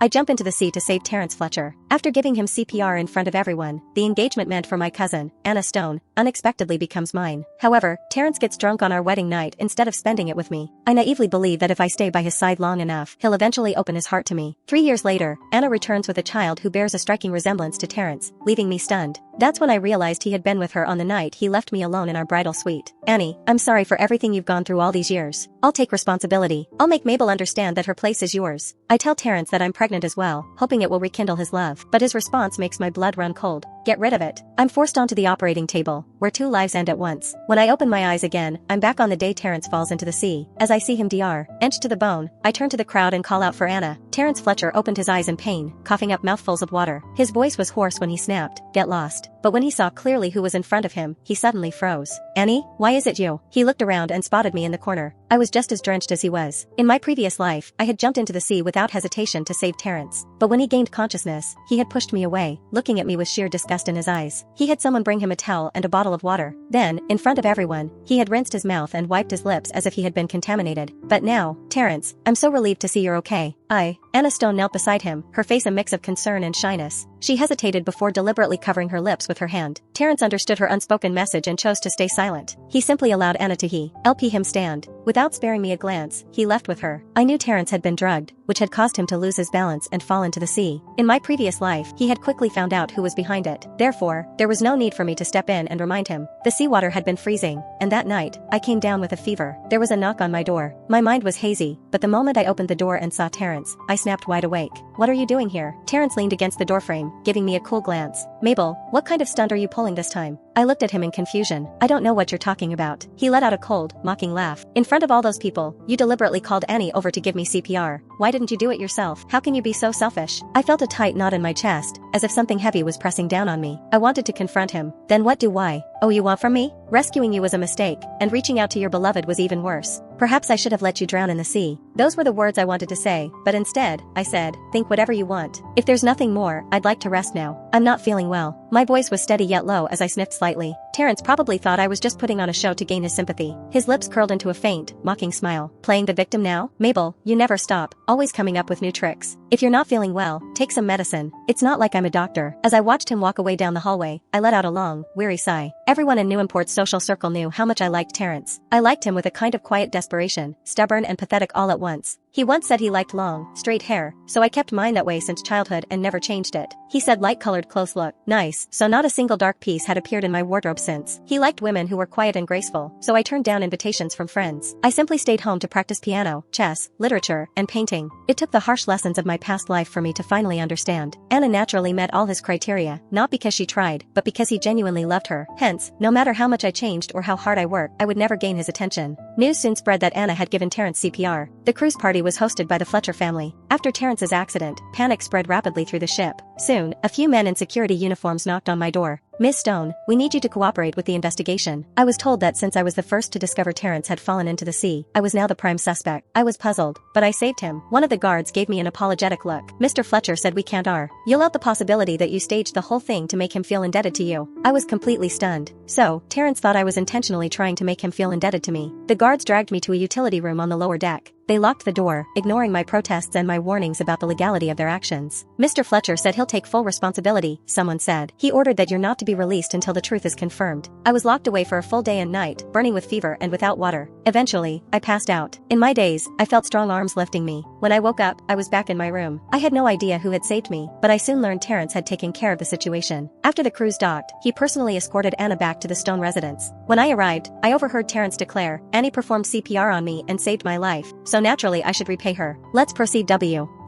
I jump into the sea to save Terrence Fletcher. After giving him CPR in front of everyone, the engagement meant for my cousin, Anna Stone, unexpectedly becomes mine. However, Terrence gets drunk on our wedding night instead of spending it with me. I naively believe that if I stay by his side long enough, he'll eventually open his heart to me. 3 years later, Anna returns with a child who bears a striking resemblance to Terrence, leaving me stunned. That's when I realized he had been with her on the night he left me alone in our bridal suite. Annie, I'm sorry for everything you've gone through all these years. I'll take responsibility. I'll make Mabel understand that her place is yours. I tell Terrence that I'm pregnant as well, hoping it will rekindle his love, but his response makes my blood run cold. Get rid of it. I'm forced onto the operating table, where 2 lives end at once. When I open my eyes again, I'm back on the day Terrence falls into the sea. As I see him drenched to the bone, I turn to the crowd and call out for Anna. Terrence Fletcher opened his eyes in pain, coughing up mouthfuls of water. His voice was hoarse when he snapped, "Get lost." But when he saw clearly who was in front of him, he suddenly froze. "Annie, why is it you?" He looked around and spotted me in the corner. I was just as drenched as he was. In my previous life, I had jumped into the sea without hesitation to save Terrence. But when he gained consciousness, he had pushed me away, looking at me with sheer disgust in his eyes. He had someone bring him a towel and a bottle of water. Then, in front of everyone, he had rinsed his mouth and wiped his lips as if he had been contaminated. But now, Terrence, I'm so relieved to see you're okay. Anna Stone knelt beside him, her face a mix of concern and shyness. She hesitated before deliberately covering her lips with her hand. Terrence understood her unspoken message and chose to stay silent. He simply allowed Anna to help him stand. Without sparing me a glance, he left with her. I knew Terrence had been drugged, which had caused him to lose his balance and fall into the sea. In my previous life, he had quickly found out who was behind it. Therefore, there was no need for me to step in and remind him. The seawater had been freezing, and that night, I came down with a fever. There was a knock on my door. My mind was hazy, but the moment I opened the door and saw Terrence, I snapped wide awake. "What are you doing here?" Terrence leaned against the doorframe, giving me a cool glance. "Mabel, what kind of stunt are you pulling this time?" I looked at him in confusion. "I don't know what you're talking about." He let out a cold, mocking laugh. "In front of all those people, you deliberately called Annie over to give me CPR. Why didn't you do it yourself? How can you be so selfish?" I felt a tight knot in my chest, as if something heavy was pressing down on me. I wanted to confront him. "Then what do I? Oh, you want from me? Rescuing you was a mistake, and reaching out to your beloved was even worse. Perhaps I should have let you drown in the sea." Those were the words I wanted to say, but instead, I said, "Think whatever you want. If there's nothing more, I'd like to rest now. I'm not feeling well." My voice was steady yet low as I sniffed slightly. Terrence probably thought I was just putting on a show to gain his sympathy. His lips curled into a faint, mocking smile. "Playing the victim now? Mabel, you never stop, always coming up with new tricks. If you're not feeling well, take some medicine. It's not like I'm a doctor." As I watched him walk away down the hallway, I let out a long, weary sigh. Everyone in Newport's social circle knew how much I liked Terrence. I liked him with a kind of quiet desperation, stubborn and pathetic all at once. He once said he liked long, straight hair, so I kept mine that way since childhood and never changed it. He said light-colored close look nice, so not a single dark piece had appeared in my wardrobe since. He liked women who were quiet and graceful, so I turned down invitations from friends. I simply stayed home to practice piano, chess, literature, and painting. It took the harsh lessons of my past life for me to finally understand. Anna naturally met all his criteria, not because she tried, but because he genuinely loved her. Hence, no matter how much I changed or how hard I worked, I would never gain his attention. News soon spread that Anna had given Terrence CPR. The cruise party was hosted by the Fletcher family. After Terrence's accident, panic spread rapidly through the ship. Soon, a few men in security uniforms knocked on my door. "Miss Stone, we need you to cooperate with the investigation." I was told that since I was the first to discover Terrence had fallen into the sea, I was now the prime suspect. I was puzzled, but I saved him. One of the guards gave me an apologetic look. "Mr. Fletcher said we can't rule out the possibility that you staged the whole thing to make him feel indebted to you." I was completely stunned. So, Terrence thought I was intentionally trying to make him feel indebted to me. The guards dragged me to a utility room on the lower deck. They locked the door, ignoring my protests and my warnings about the legality of their actions. "Mr. Fletcher said he'll take full responsibility," someone said. "He ordered that you're not to be released until the truth is confirmed." I was locked away for a full day and night, burning with fever and without water. Eventually, I passed out. In my daze, I felt strong arms lifting me. When I woke up, I was back in my room. I had no idea who had saved me, but I soon learned Terrence had taken care of the situation. After the cruise docked, he personally escorted Anna back to the Stone residence. When I arrived, I overheard Terrence declare, "Annie performed CPR on me and saved my life, so naturally I should repay her. Let's proceed."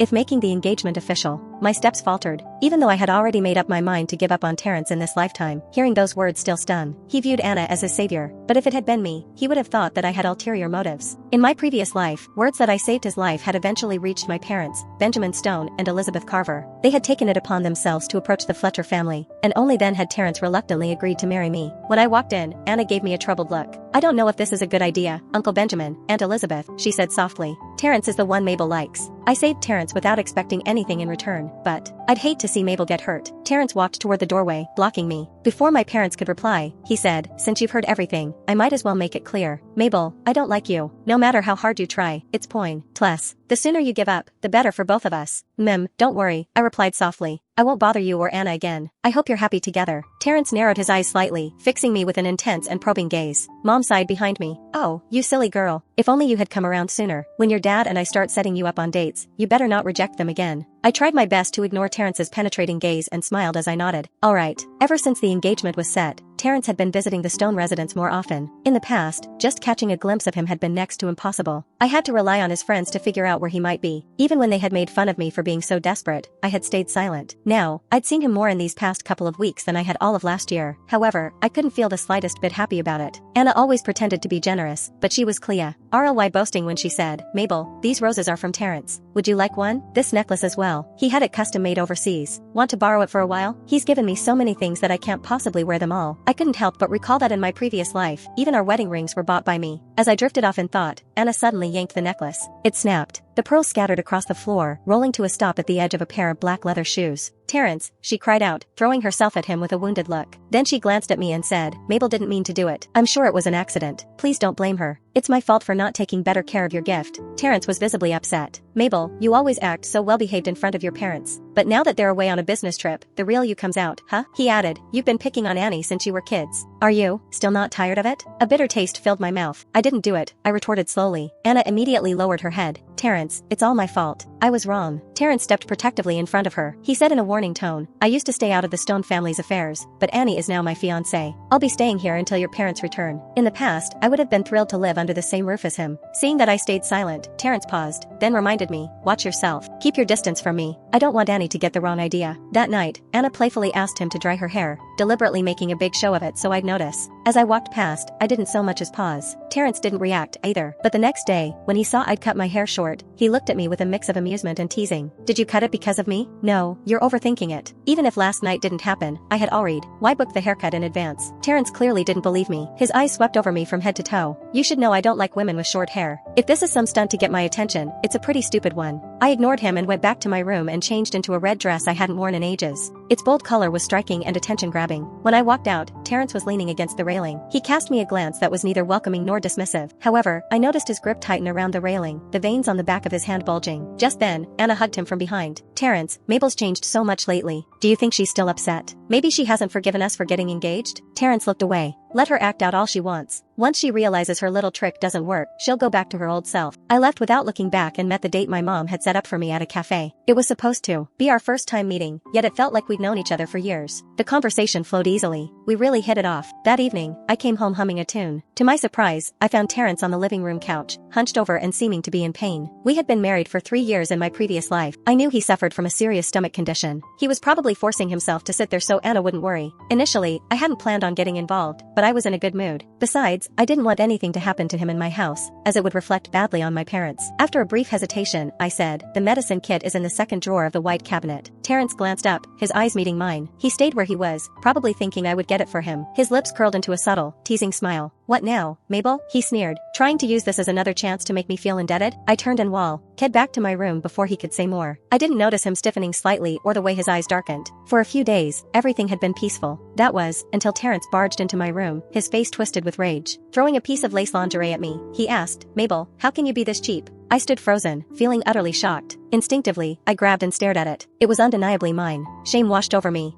If making the engagement official, my steps faltered. Even though I had already made up my mind to give up on Terrence in this lifetime, hearing those words still stung. He viewed Anna as his savior, but if it had been me, he would have thought that I had ulterior motives. In my previous life, words that I saved his life had eventually reached my parents, Benjamin Stone and Elizabeth Carver. They had taken it upon themselves to approach the Fletcher family, and only then had Terrence reluctantly agreed to marry me. When I walked in, Anna gave me a troubled look. "I don't know if this is a good idea, Uncle Benjamin, Aunt Elizabeth," she said softly. "Terrence is the one Mabel likes. I saved Terrence without expecting anything in return, but I'd hate to see Mabel get hurt. Terrence walked toward the doorway, blocking me. Before my parents could reply, he said, since you've heard everything, I might as well make it clear. Mabel, I don't like you. No matter how hard you try, it's pointless. The sooner you give up, the better for both of us. Don't worry, I replied softly. I won't bother you or Anna again. I hope you're happy together. Terrence narrowed his eyes slightly, fixing me with an intense and probing gaze. Mom sighed behind me. Oh, you silly girl. If only you had come around sooner. When your dad and I start setting you up on dates, you better not reject them again. I tried my best to ignore Terrence's penetrating gaze and smiled as I nodded. All right. Ever since the engagement was set, Terrence had been visiting the Stone residence more often. In the past, just catching a glimpse of him had been next to impossible. I had to rely on his friends to figure out where he might be. Even when they had made fun of me for being so desperate, I had stayed silent. Now, I'd seen him more in these past couple of weeks than I had all of last year. However, I couldn't feel the slightest bit happy about it. Anna always pretended to be generous, but she was RLY boasting when she said, Mabel, these roses are from Terrence. Would you like one? This necklace as well. He had it custom made overseas. Want to borrow it for a while? He's given me so many things that I can't possibly wear them all. I couldn't help but recall that in my previous life, even our wedding rings were bought by me. As I drifted off in thought, Anna suddenly yanked the necklace. It snapped. The pearls scattered across the floor, rolling to a stop at the edge of a pair of black leather shoes. Terrence, she cried out, throwing herself at him with a wounded look. Then she glanced at me and said, Mabel didn't mean to do it. I'm sure it was an accident. Please don't blame her. It's my fault for not taking better care of your gift. Terrence was visibly upset. Mabel, you always act so well behaved in front of your parents. But now that they're away on a business trip, the real you comes out, huh? He added, you've been picking on Annie since you were kids. Are you still not tired of it? A bitter taste filled my mouth. I didn't do it, I retorted slowly. Anna immediately lowered her head. Terrence, it's all my fault. I was wrong. Terrence stepped protectively in front of her. He said in a warning tone, I used to stay out of the Stone family's affairs, but Annie is now my fiancée. I'll be staying here until your parents return. In the past, I would have been thrilled to live under the same roof as him. Seeing that I stayed silent, Terrence paused, then reminded me, watch yourself. Keep your distance from me. I don't want Annie to get the wrong idea. That night, Anna playfully asked him to dry her hair, deliberately making a big show of it so I'd notice. As I walked past, I didn't so much as pause. Terrence didn't react either, but the next day, when he saw I'd cut my hair short, he looked at me with a mix of amusement and teasing. Did you cut it because of me? No, you're overthinking it. Even if last night didn't happen, I had already. Why book the haircut in advance? Terrence clearly didn't believe me. His eyes swept over me from head to toe. You should know I don't like women with short hair. If this is some stunt to get my attention, it's a pretty stupid one. I ignored him and went back to my room and changed into a red dress I hadn't worn in ages. Its bold color was striking and attention-grabbing. When I walked out, Terrence was leaning against the railing. He cast me a glance that was neither welcoming nor dismissive. However, I noticed his grip tighten around the railing, the veins on the back of his hand bulging. Just then, Anna hugged him from behind. Terrence, Mabel's changed so much lately. Do you think she's still upset? Maybe she hasn't forgiven us for getting engaged? Terrence looked away. Let her act out all she wants. Once she realizes her little trick doesn't work, she'll go back to her old self. I left without looking back and met the date my mom had set up for me at a cafe. It was supposed to be our first time meeting, yet it felt like we'd known each other for years. The conversation flowed easily. We really hit it off. That evening, I came home humming a tune. To my surprise, I found Terrence on the living room couch, hunched over and seeming to be in pain. We had been married for 3 years in my previous life. I knew he suffered from a serious stomach condition. He was probably forcing himself to sit there so Anna wouldn't worry. Initially, I hadn't planned on getting involved, but I was in a good mood. Besides, I didn't want anything to happen to him in my house, as it would reflect badly on my parents. After a brief hesitation, I said, the medicine kit is in the second drawer of the white cabinet. Terrence glanced up, his eyes meeting mine. He stayed where he was, probably thinking I would get it for him. His lips curled into a subtle, teasing smile. What now, Mabel? He sneered, trying to use this as another chance to make me feel indebted. I turned and walked back to my room before he could say more. I didn't notice him stiffening slightly or the way his eyes darkened. For a few days, everything had been peaceful. That was, until Terrence barged into my room, his face twisted with rage. Throwing a piece of lace lingerie at me, he asked, Mabel, how can you be this cheap? I stood frozen, feeling utterly shocked. Instinctively, I grabbed and stared at it. It was undeniably mine. Shame washed over me.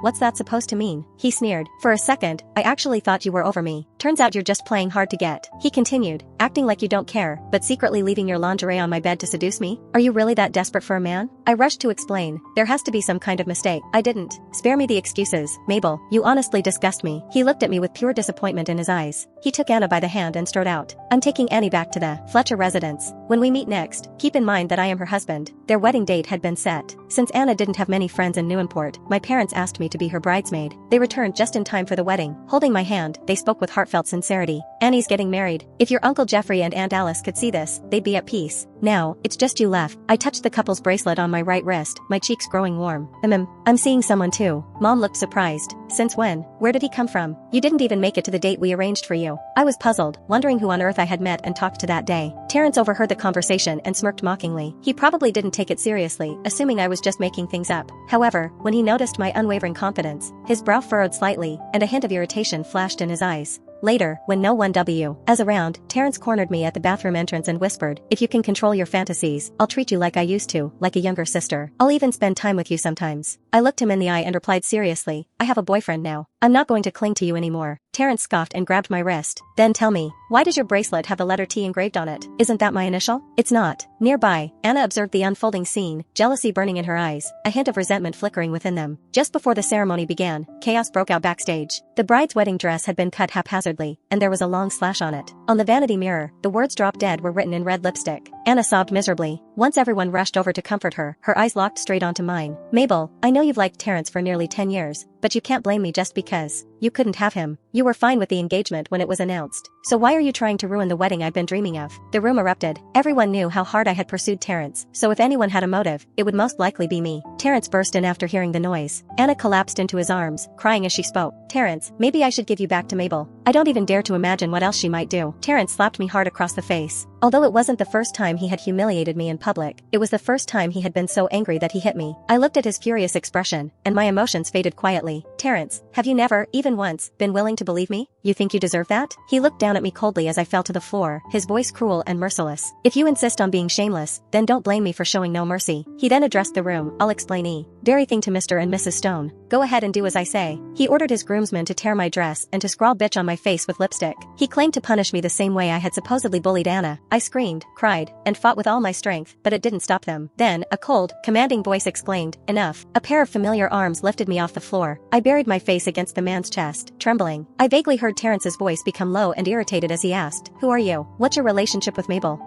What's that supposed to mean? He sneered. For a second, I actually thought you were over me. Turns out you're just playing hard to get. He continued, acting like you don't care, but secretly leaving your lingerie on my bed to seduce me? Are you really that desperate for a man? I rushed to explain. There has to be some kind of mistake. I didn't. Spare me the excuses, Mabel. You honestly disgust me. He looked at me with pure disappointment in his eyes. He took Anna by the hand and strode out. I'm taking Annie back to the Fletcher residence. When we meet next, keep in mind that I am her husband. Their wedding date had been set. Since Anna didn't have many friends in Newport, my parents asked me to be her bridesmaid. They returned just in time for the wedding. Holding my hand, they spoke with heartfelt sincerity. Annie's getting married. If your Uncle Jeffrey and Aunt Alice could see this, they'd be at peace. Now, it's just you left. I touched the couple's bracelet on my right wrist, my cheeks growing warm. I'm seeing someone too. Mom looked surprised. Since when? Where did he come from? You didn't even make it to the date we arranged for you. I was puzzled, wondering who on earth I had met and talked to that day. Terrence overheard the conversation and smirked mockingly. He probably didn't take it seriously, assuming I was just making things up. However, when he noticed my unwavering confidence, his brow furrowed slightly, and a hint of irritation flashed in his eyes. Later, when no one was around, Terrence cornered me at the bathroom entrance and whispered, "If you can control your fantasies, I'll treat you like I used to, like a younger sister. I'll even spend time with you sometimes." I looked him in the eye and replied seriously, "I have a boyfriend now. I'm not going to cling to you anymore." Terrence scoffed and grabbed my wrist. "Then tell me, why does your bracelet have the letter T engraved on it? Isn't that my initial?" "It's not." Nearby, Anna observed the unfolding scene, jealousy burning in her eyes, a hint of resentment flickering within them. Just before the ceremony began, chaos broke out backstage. The bride's wedding dress had been cut haphazardly, and there was a long slash on it. On the vanity mirror, the words "Drop Dead" were written in red lipstick. Anna sobbed miserably. Once everyone rushed over to comfort her, her eyes locked straight onto mine. "Mabel, I know you've liked Terrence for nearly 10 years, but you can't blame me just because you couldn't have him. You were fine with the engagement when it was announced. So why are you trying to ruin the wedding I've been dreaming of?" The room erupted. Everyone knew how hard I had pursued Terrence, so if anyone had a motive, it would most likely be me. Terrence burst in after hearing the noise. Anna collapsed into his arms, crying as she spoke. "Terrence, maybe I should give you back to Mabel. I don't even dare to imagine what else she might do." Terrence slapped me hard across the face. Although it wasn't the first time he had humiliated me in public, it was the first time he had been so angry that he hit me. I looked at his furious expression, and my emotions faded quietly. "Terrence, have you never, even once, been willing to believe me? You think you deserve that?" He looked down at me coldly as I fell to the floor, his voice cruel and merciless. "If you insist on being shameless, then don't blame me for showing no mercy." He then addressed the room. "I'll explain very thing to Mr. and Mrs. Stone. Go ahead and do as I say." He ordered his groomsmen to tear my dress and to scrawl "bitch" on my face with lipstick. He claimed to punish me the same way I had supposedly bullied Anna. I screamed, cried, and fought with all my strength, but it didn't stop them. Then, a cold, commanding voice exclaimed, "Enough." A pair of familiar arms lifted me off the floor. I buried my face against the man's chest, trembling. I vaguely heard Terrence's voice become low and irritated as he asked, "Who are you? What's your relationship with Mabel?"